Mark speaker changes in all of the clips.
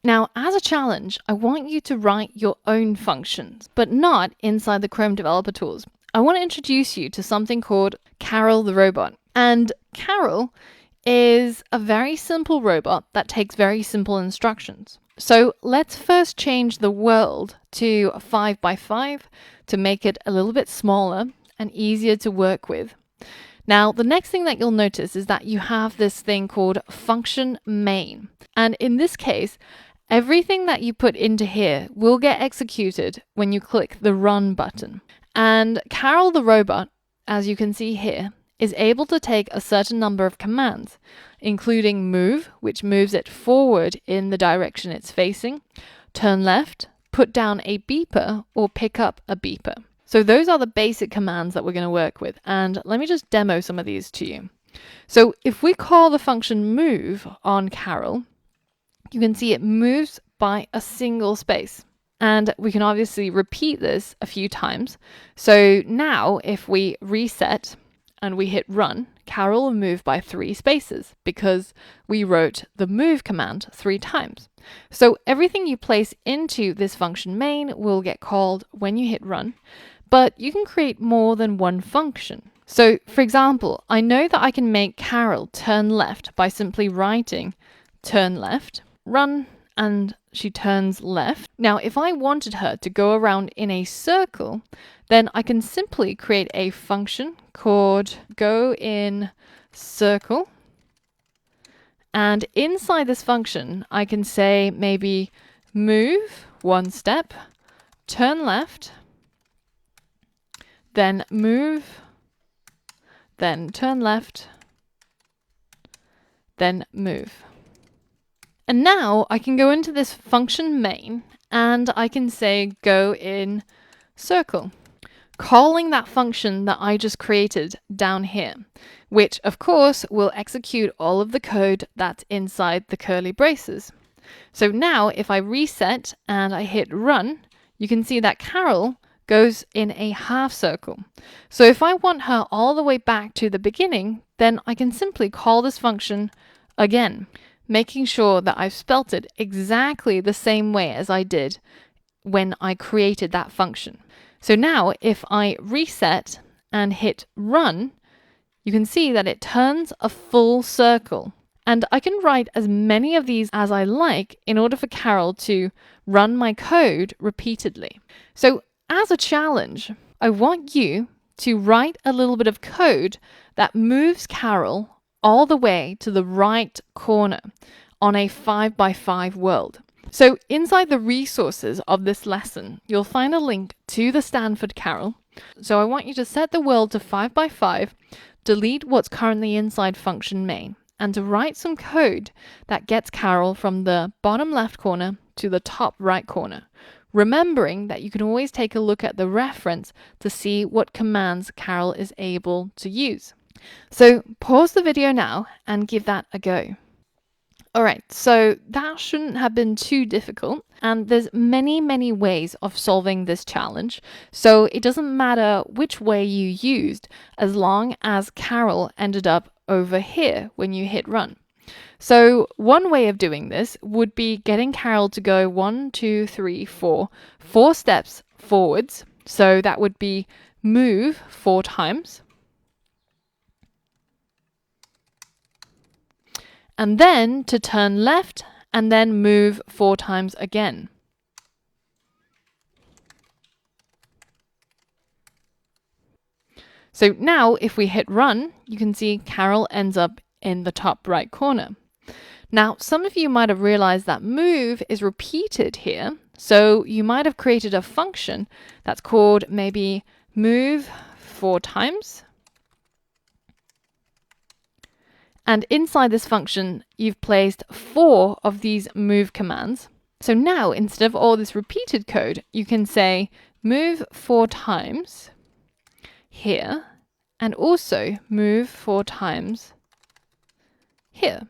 Speaker 1: Now, as a challenge, I want you to write your own functions, but not inside the Chrome developer tools. I want to introduce you to something called Karel the robot. And Karel is a very simple robot that takes very simple instructions. So let's first change the world to 5 by 5 to make it a little bit smaller and easier to work with. Now, the next thing that you'll notice is that you have this thing called function main. And in this case, everything that you put into here will get executed when you click the run button. And Karel the robot, as you can see here, is able to take a certain number of commands, including move, which moves it forward in the direction it's facing, turn left, put down a beeper, or pick up a beeper. So those are the basic commands that we're going to work with. And let me just demo some of these to you. So if we call the function move on Karel, you can see it moves by a single space. And we can obviously repeat this a few times. So now if we reset and we hit run, Karel will move by 3 spaces because we wrote the move command 3 times. So everything you place into this function main will get called when you hit run, but you can create more than one function. So for example, I know that I can make Karel turn left by simply writing turn left, run, and she turns left. Now, if I wanted her to go around in a circle, then I can simply create a function called go in circle. And inside this function, I can say maybe move 1 step, turn left, then move, then turn left, then move. And now I can go into this function main and I can say go in circle, calling that function that I just created down here, which of course will execute all of the code that's inside the curly braces. So now if I reset and I hit run, you can see that Karel goes in a half circle. So if I want her all the way back to the beginning, then I can simply call this function again, making sure that I've spelt it exactly the same way as I did when I created that function. So now if I reset and hit run, you can see that it turns a full circle. And I can write as many of these as I like in order for Karel to run my code repeatedly. So as a challenge, I want you to write a little bit of code that moves Karel all the way to the right corner on a 5 by 5 world. So inside the resources of this lesson, you'll find a link to the Stanford Karel. So I want you to set the world to 5 by 5, delete what's currently inside function main, and to write some code that gets Karel from the bottom left corner to the top right corner, remembering that you can always take a look at the reference to see what commands Karel is able to use. So pause the video now and give that a go. Alright, so that shouldn't have been too difficult, and there's many ways of solving this challenge, so it doesn't matter which way you used as long as Karel ended up over here when you hit run. So one way of doing this would be getting Karel to go 1, 2, 3, 4 steps forwards, so that would be move 4 times. And then to turn left and then move 4 times again. So now if we hit run, you can see Karel ends up in the top right corner. Now, some of you might have realized that move is repeated here. So you might have created a function that's called maybe move 4 times. And inside this function, you've placed 4 of these move commands. So now, instead of all this repeated code, you can say move 4 times here, and also move 4 times here.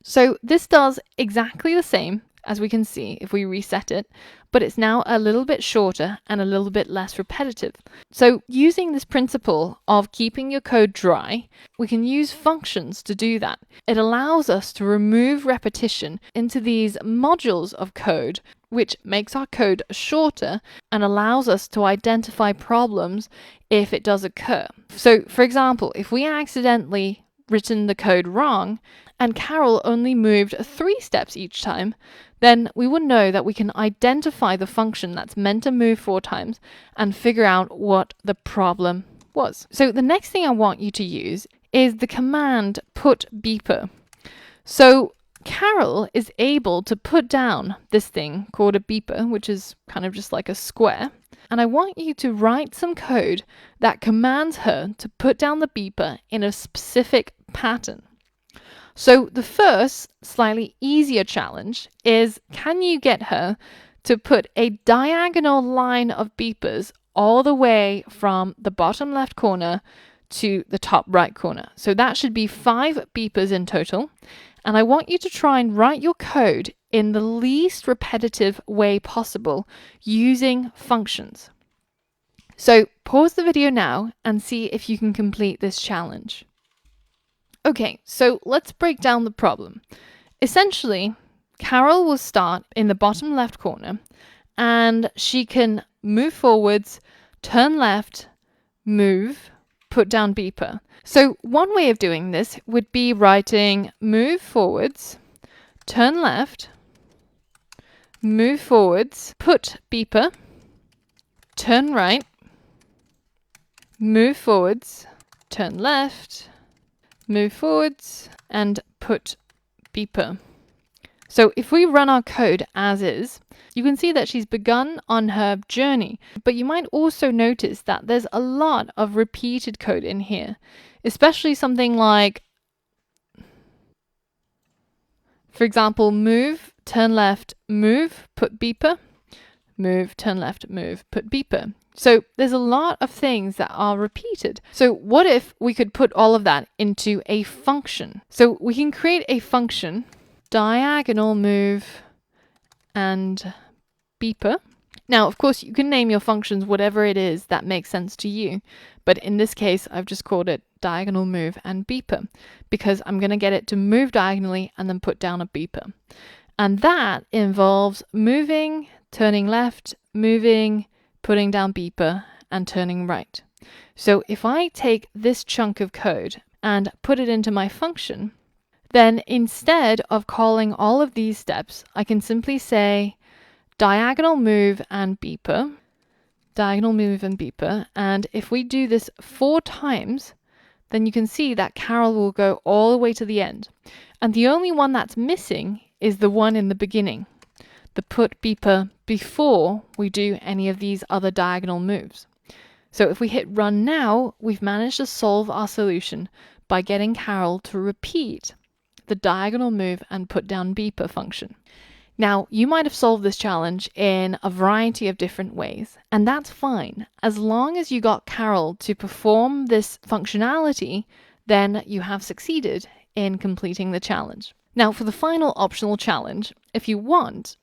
Speaker 1: So this does exactly the same as we can see if we reset it, but it's now a little bit shorter and a little bit less repetitive. So using this principle of keeping your code dry, we can use functions to do that. It allows us to remove repetition into these modules of code, which makes our code shorter and allows us to identify problems if it does occur. So for example, if we accidentally written the code wrong and Karel only moved 3 steps each time, then we would know that we can identify the function that's meant to move 4 times and figure out what the problem was. So the next thing I want you to use is the command put beeper. So Karel is able to put down this thing called a beeper, which is kind of just like a square. And I want you to write some code that commands her to put down the beeper in a specific pattern. So the first, slightly easier challenge is, can you get her to put a diagonal line of beepers all the way from the bottom left corner to the top right corner? So that should be 5 beepers in total. And I want you to try and write your code in the least repetitive way possible using functions. So pause the video now and see if you can complete this challenge. Okay, so let's break down the problem. Essentially, Karel will start in the bottom left corner and she can move forwards, turn left, move, put down beeper. So one way of doing this would be writing move forwards, turn left, move forwards, put beeper, turn right, move forwards, turn left, move forwards, and put beeper. So if we run our code as is, you can see that she's begun on her journey, but you might also notice that there's a lot of repeated code in here, especially something like, for example, move, turn left, move, put beeper, move, turn left, move, put beeper. So there's a lot of things that are repeated. So what if we could put all of that into a function? So we can create a function, diagonal move and beeper. Now, of course, you can name your functions whatever it is that makes sense to you. But in this case, I've just called it diagonal move and beeper because I'm going to get it to move diagonally and then put down a beeper. And that involves moving, turning left, moving, putting down beeper, and turning right. So if I take this chunk of code and put it into my function, then instead of calling all of these steps, I can simply say diagonal move and beeper, diagonal move and beeper. And if we do this 4 times, then you can see that Karel will go all the way to the end. And the only one that's missing is the one in the beginning, the put beeper before we do any of these other diagonal moves. So if we hit run now, we've managed to solve our solution by getting Karel to repeat the diagonal move and put down beeper function. Now, you might have solved this challenge in a variety of different ways, and that's fine. As long as you got Karel to perform this functionality, then you have succeeded in completing the challenge. Now, for the final optional challenge, if you want,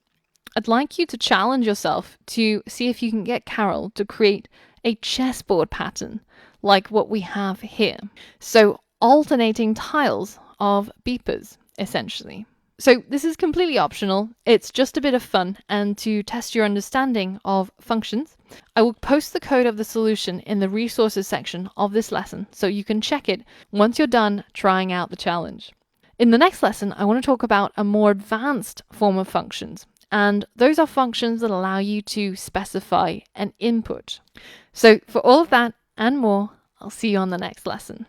Speaker 1: I'd like you to challenge yourself to see if you can get Karel to create a chessboard pattern like what we have here. So alternating tiles of beepers, essentially. So this is completely optional. It's just a bit of fun and to test your understanding of functions. I will post the code of the solution in the resources section of this lesson so you can check it once you're done trying out the challenge. In the next lesson, I want to talk about a more advanced form of functions. And those are functions that allow you to specify an input. So for all of that and more, I'll see you on the next lesson.